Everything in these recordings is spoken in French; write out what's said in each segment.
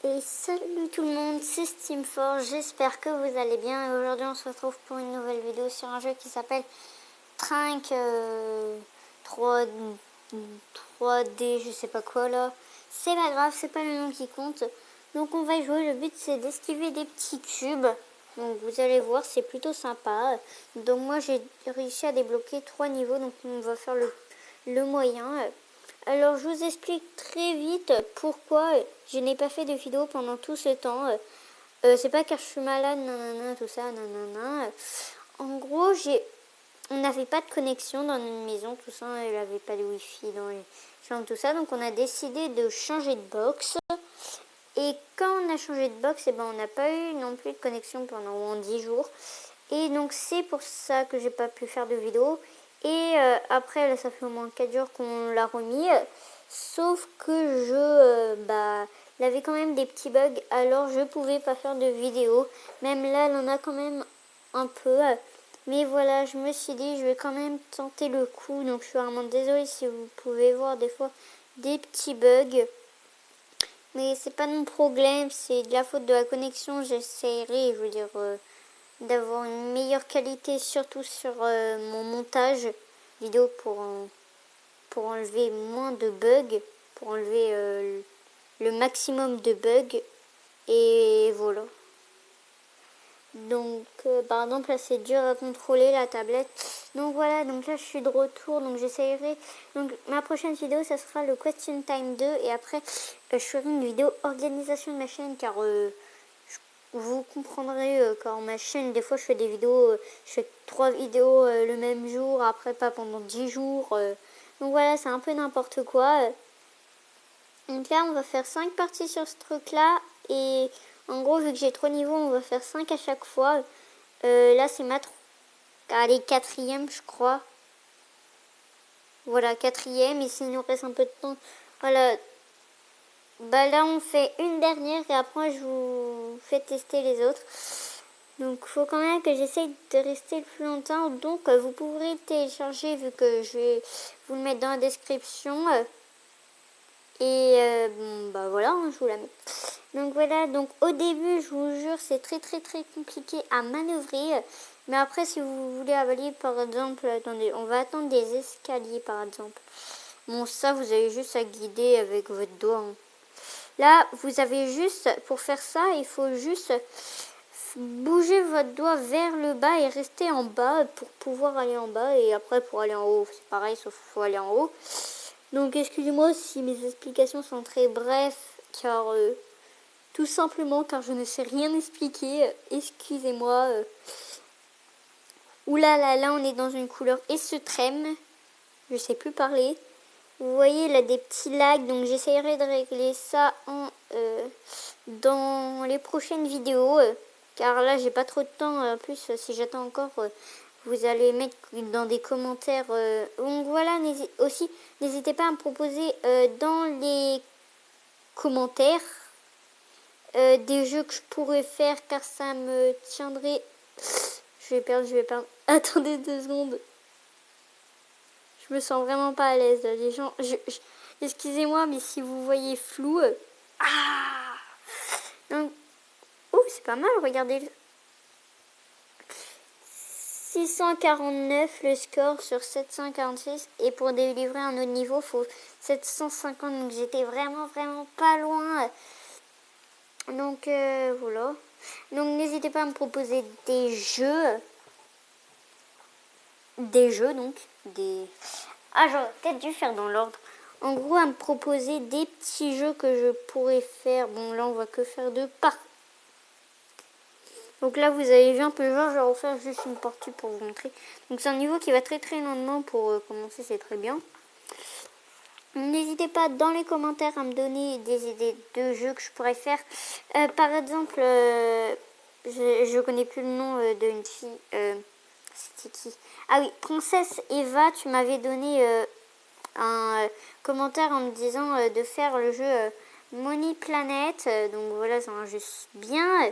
Et salut tout le monde, c'est Steam4, j'espère que vous allez bien. Et aujourd'hui on se retrouve pour une nouvelle vidéo sur un jeu qui s'appelle Trink 3D, je sais pas quoi là. C'est pas grave, c'est pas le nom qui compte. Donc on va y jouer, le but c'est d'esquiver des petits cubes. Donc vous allez voir, c'est plutôt sympa. Donc moi j'ai réussi à débloquer 3 niveaux, donc on va faire le moyen. Alors je vous explique très vite pourquoi je n'ai pas fait de vidéo pendant tout ce temps. C'est pas car je suis malade, nanana, tout ça, nanana. En gros, on n'avait pas de connexion dans notre maison, tout ça, elle n'avait pas de wifi dans les chambres, tout ça. Donc on a décidé de changer de box. Et quand on a changé de box, eh ben, on n'a pas eu non plus de connexion pendant 10 jours. Et donc c'est pour ça que j'ai pas pu faire de vidéo. Et après, là, ça fait au moins 4 jours qu'on l'a remis. Sauf que il avait quand même des petits bugs. Alors je pouvais pas faire de vidéo. Même là, elle en a quand même un peu. Mais voilà, je me suis dit, je vais quand même tenter le coup. Donc je suis vraiment désolée si vous pouvez voir des fois des petits bugs. Mais c'est pas mon problème, c'est de la faute de la connexion. J'essaierai, je veux dire, d'avoir une meilleure qualité, surtout sur mon montage vidéo pour enlever moins de bugs, pour enlever le maximum de bugs. Et voilà. Donc, par exemple, là, c'est dur à contrôler la tablette. Donc voilà, donc là, je suis de retour. Donc, j'essayerai. Donc, ma prochaine vidéo, ça sera le Question Time 2. Et après, je ferai une vidéo organisation de ma chaîne. Car vous comprendrez, quand ma chaîne, des fois, je fais des vidéos. Je fais 3 vidéos le même jour. Après, pas pendant 10 jours. Donc voilà, c'est un peu n'importe quoi. Donc là, on va faire 5 parties sur ce truc-là. Et en gros, vu que j'ai 3 niveaux, on va faire 5 à chaque fois. Là, c'est allez, quatrième, je crois. Voilà, quatrième. Et s'il nous reste un peu de temps, voilà. Bah là, on fait une dernière et après, je vous fais tester les autres. Donc, il faut quand même que j'essaye de rester le plus longtemps. Donc, vous pourrez télécharger, vu que je vais vous le mettre dans la description. Et bah voilà, je vous la mets. Donc voilà, donc au début, je vous jure, c'est très très très compliqué à manœuvrer. Mais après, si vous voulez avaler, par exemple, attendez, on va attendre des escaliers, par exemple. Bon, ça, vous avez juste à guider avec votre doigt. Hein. Là, vous avez juste, pour faire ça, il faut juste bouger votre doigt vers le bas et rester en bas pour pouvoir aller en bas. Et après, pour aller en haut, c'est pareil, sauf qu'il faut aller en haut. Donc excusez-moi si mes explications sont très brèves, car tout simplement car je ne sais rien expliquer. Excusez-moi. Ouh là là, là on est dans une couleur extrême. Je sais plus parler. Vous voyez là des petits lags, donc j'essaierai de régler ça dans les prochaines vidéos. Car là j'ai pas trop de temps. En plus, si j'attends encore, vous allez mettre dans des commentaires. Donc voilà, n'hésitez pas à me proposer dans les commentaires des jeux que je pourrais faire, car ça me tiendrait. Je vais perdre. Attendez 2 secondes. Je me sens vraiment pas à l'aise. Les gens, excusez-moi, mais si vous voyez flou. Donc, oh, c'est pas mal, regardez. 649 le score sur 746. Et pour délivrer un autre niveau, il faut 750. Donc j'étais vraiment pas loin. Donc voilà. Donc n'hésitez pas à me proposer des jeux. Donc. J'aurais peut-être dû faire dans l'ordre. En gros, à me proposer des petits jeux que je pourrais faire. Bon, là, on va que faire de parcs. Donc là, vous avez vu un peu le genre, je vais refaire juste une partie pour vous montrer. Donc c'est un niveau qui va très lentement pour commencer, c'est très bien. N'hésitez pas dans les commentaires à me donner des idées de jeux que je pourrais faire. Par exemple, je connais plus le nom d'une fille. C'était qui? Ah oui, Princesse Eva, tu m'avais donné un commentaire en me disant de faire le jeu Money Planet. Donc voilà, c'est un jeu bien.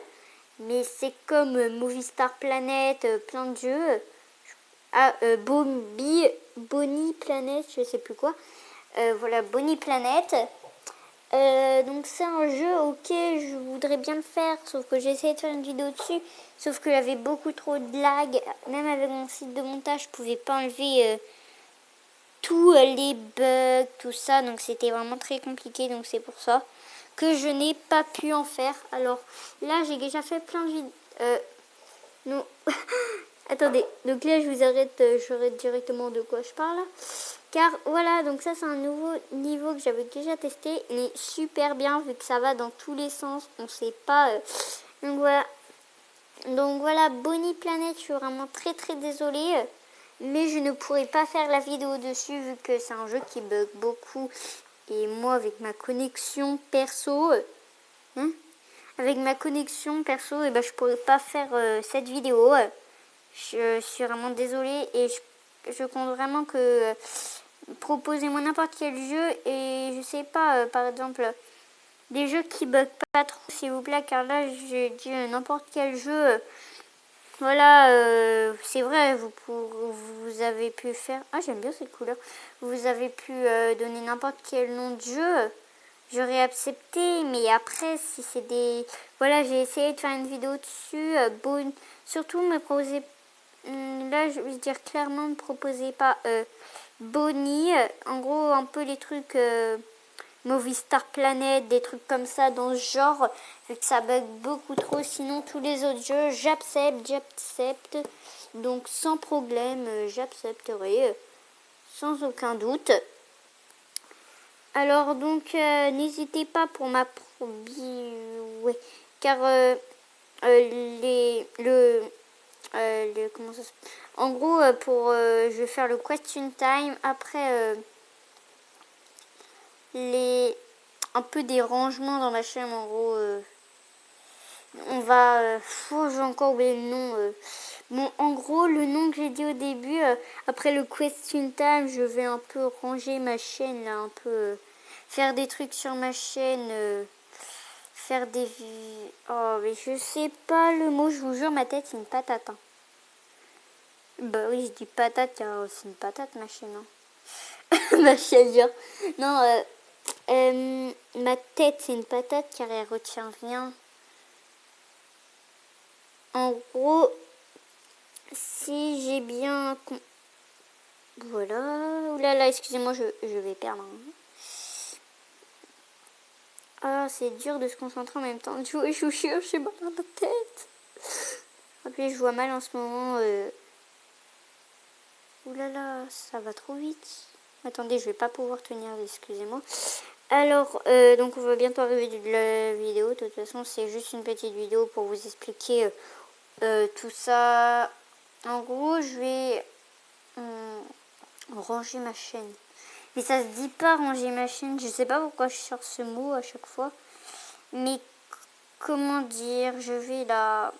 Mais c'est comme Movie Star Planet, plein de jeux. Bonnie Planet, je sais plus quoi. Voilà, Bonnie Planet. Donc c'est un jeu, ok, je voudrais bien le faire, sauf que j'ai essayé de faire une vidéo dessus, sauf qu'il y avait beaucoup trop de lag. Même avec mon site de montage, je pouvais pas enlever tous les bugs, tout ça, donc c'était vraiment très compliqué, donc c'est pour ça que je n'ai pas pu en faire. Alors là, j'ai déjà fait plein de vidéos. Non. Attendez, donc là je vous arrête, j'arrête directement de quoi je parle. Car voilà, donc ça c'est un nouveau niveau que j'avais déjà testé. Il est super bien vu que ça va dans tous les sens. On sait pas. Donc voilà. Donc voilà, Bonnie Planet, je suis vraiment très très désolée. Mais je ne pourrai pas faire la vidéo dessus vu que c'est un jeu qui bug beaucoup. Et moi avec ma connexion perso... avec ma connexion perso, et ben, je pourrais pas faire cette vidéo. Je suis vraiment désolée et je compte vraiment que proposez-moi n'importe quel jeu et je sais pas, par exemple, des jeux qui bug pas trop s'il vous plaît, car là j'ai dit n'importe quel jeu. Voilà, c'est vrai, vous avez pu faire... Ah, j'aime bien cette couleur. Vous avez pu donner n'importe quel nom de jeu. J'aurais accepté, mais après, si c'est des... Voilà, j'ai essayé de faire une vidéo dessus. Bon, surtout, me proposez... Là, je veux dire clairement, ne proposez pas Bonnie. En gros, un peu les trucs... Movistar Planet, des trucs comme ça dans ce genre, vu que ça bug beaucoup trop. Sinon, tous les autres jeux, j'accepte. Donc, sans problème, j'accepterai, sans aucun doute. Alors, donc, n'hésitez pas pour ma ouais, car comment ça se... En gros, je vais faire le question time après un peu des rangements dans ma chaîne. En gros, on va... j'ai encore oublié le nom. Bon, en gros, le nom que j'ai dit au début, après le question time, je vais un peu ranger ma chaîne, là, un peu faire des trucs sur ma chaîne, faire des... Oh, mais je sais pas le mot, je vous jure, ma tête, c'est une patate. Hein. Bah oui, je dis patate, car c'est une patate, ma chaîne. Hein. Ma chaîne, genre. Non, ma tête, c'est une patate, car elle retient rien. En gros, si j'ai bien... Voilà. Oulala, excusez-moi, je vais perdre. Hein. Ah, c'est dur de se concentrer en même temps. Je vous jure, j'ai mal dans la tête. En plus, je vois mal en ce moment. Oulala, ça va trop vite. Attendez, je vais pas pouvoir tenir, excusez-moi. Alors, donc on va bientôt arriver de la vidéo. De toute façon, c'est juste une petite vidéo pour vous expliquer tout ça. En gros, je vais ranger ma chaîne. Mais ça se dit pas ranger ma chaîne. Je sais pas pourquoi je cherche ce mot à chaque fois. Mais comment dire, je vais là.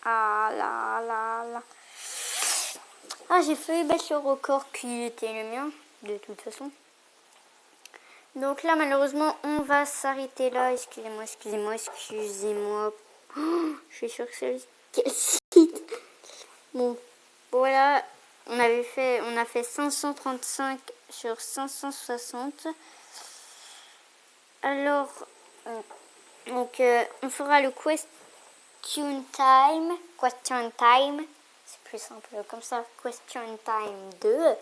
Ah là là là. Ah, j'ai failli battre le record qui était le mien, de toute façon. Donc là, malheureusement, on va s'arrêter là. Excusez-moi, excusez-moi, excusez-moi. Oh, je suis sûre que c'est quel site. Bon, voilà. On a fait 535 sur 560. Alors, donc, on fera le question time. C'est plus simple comme ça. Question time 2.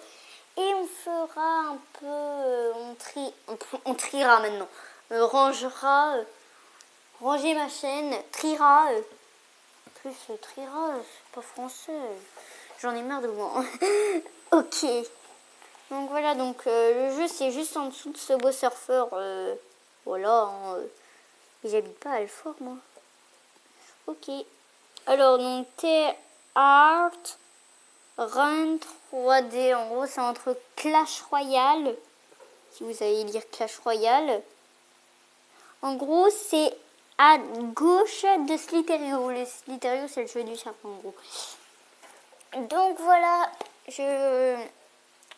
Et on fera un peu... on triera maintenant. Rangera... ranger ma chaîne. Triera... plus triera, c'est pas français. J'en ai marre de moi. Ok. Donc voilà, donc le jeu c'est juste en dessous de ce beau surfeur. Voilà. Hein, j'habite pas à Alfort moi. Ok. Alors donc Art Run 3D. En gros c'est entre Clash Royale. Si vous allez lire Clash Royale. En gros c'est à gauche de Slither.io. Le Slither.io c'est le jeu du serpent en gros. Donc voilà.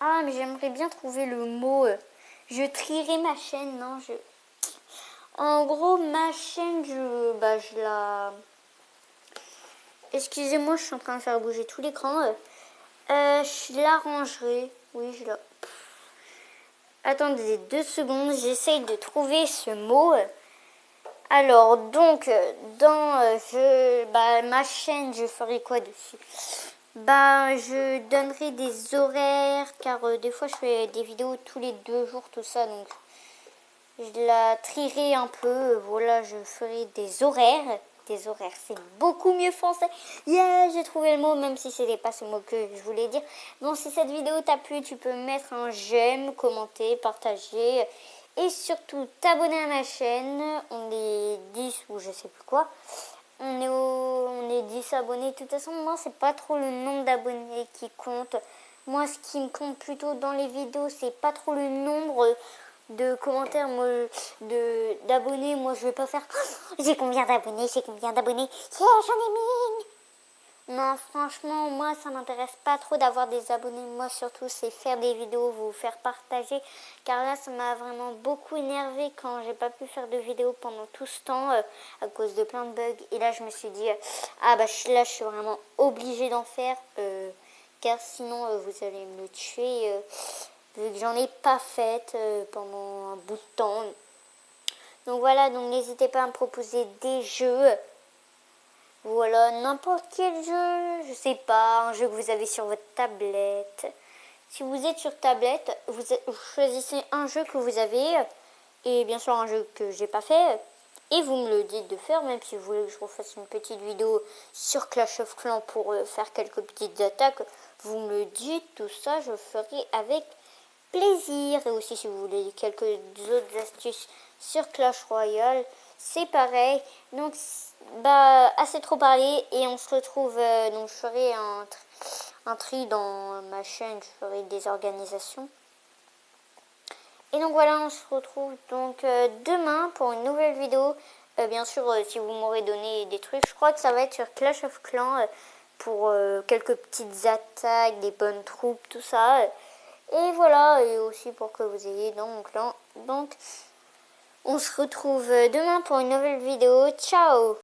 Ah mais j'aimerais bien trouver le mot. Je trierai ma chaîne. Non je... En gros ma chaîne je la... Excusez-moi, je suis en train de faire bouger tout l'écran. Je la rangerai. Oui, je la... Attendez 2 secondes, j'essaye de trouver ce mot. Alors, donc, dans ma chaîne, je ferai quoi dessus? Je donnerai des horaires, car des fois, je fais des vidéos tous les 2 jours, tout ça, donc je la trierai un peu. Voilà, je ferai des horaires. Des horaires, c'est beaucoup mieux français. Yeah, j'ai trouvé le mot, même si ce n'était pas ce mot que je voulais dire. Bon, si cette vidéo t'a plu, tu peux mettre un j'aime, commenter, partager. Et surtout t'abonner à ma chaîne. On est 10 ou je sais plus quoi. On est 10 abonnés. De toute façon, moi, c'est pas trop le nombre d'abonnés qui compte. Moi, ce qui me compte plutôt dans les vidéos, c'est pas trop le nombre de commentaires, d'abonnés. Moi, je vais pas faire j'ai combien d'abonnés, yeah, j'en ai 1000. Non, franchement, moi, ça m'intéresse pas trop d'avoir des abonnés. Moi, surtout, c'est faire des vidéos, vous faire partager. Car là, ça m'a vraiment beaucoup énervé quand j'ai pas pu faire de vidéos pendant tout ce temps à cause de plein de bugs. Et là, je me suis dit, là, je suis vraiment obligée d'en faire. Car sinon, vous allez me tuer. Vu que j'en ai pas fait pendant un bout de temps. Donc voilà, donc n'hésitez pas à me proposer des jeux. Voilà, n'importe quel jeu, je sais pas, un jeu que vous avez sur votre tablette. Si vous êtes sur tablette, vous choisissez un jeu que vous avez et bien sûr un jeu que j'ai pas fait et vous me le dites de faire, même si vous voulez que je refasse une petite vidéo sur Clash of Clans pour faire quelques petites attaques, vous me le dites, tout ça je ferai avec plaisir. Et aussi si vous voulez quelques autres astuces sur Clash Royale, c'est pareil. Donc assez trop parlé et on se retrouve, donc je ferai un tri dans ma chaîne, je ferai des organisations. Et donc voilà, on se retrouve donc demain pour une nouvelle vidéo. Bien sûr, si vous m'aurez donné des trucs, je crois que ça va être sur Clash of Clans pour quelques petites attaques, des bonnes troupes, tout ça. Et voilà, et aussi pour que vous ayez dans mon clan. Donc, on se retrouve demain pour une nouvelle vidéo. Ciao!